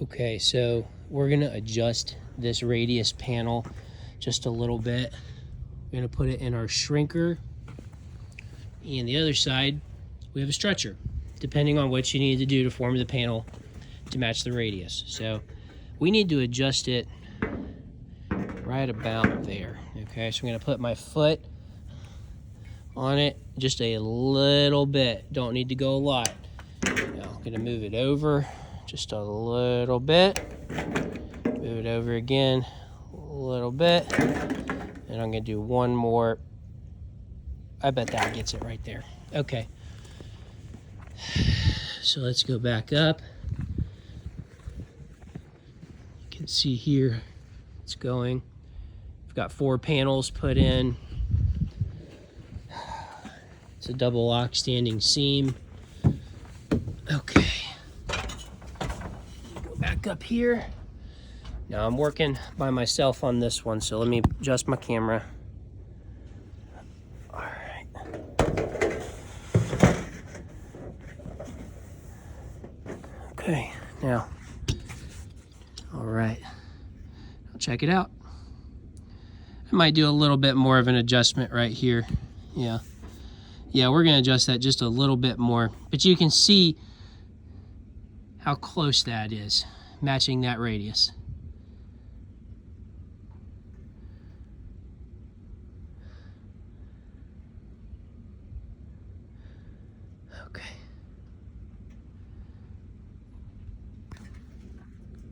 Okay, so we're gonna adjust this radius panel just a little bit. We're gonna put it in our shrinker, and the other side we have a stretcher, depending on what you need to do to form the panel to match the radius. So we need to adjust it right about there. Okay, so I'm gonna put my foot on it just a little bit. Don't need to go a lot. Now I'm gonna move it over just a little bit. Move it over again a little bit. And I'm gonna do one more. I bet that gets it right there. Okay. So let's go back up. You can see here it's going. I've got 4 panels put in. It's a double lock standing seam. Okay. Go back up here. Now I'm working by myself on this one, so let me adjust my camera. All right. Okay, now, all right. I'll check it out. I might do a little bit more of an adjustment right here. Yeah, we're gonna adjust that just a little bit more, but you can see how close that is, matching that radius.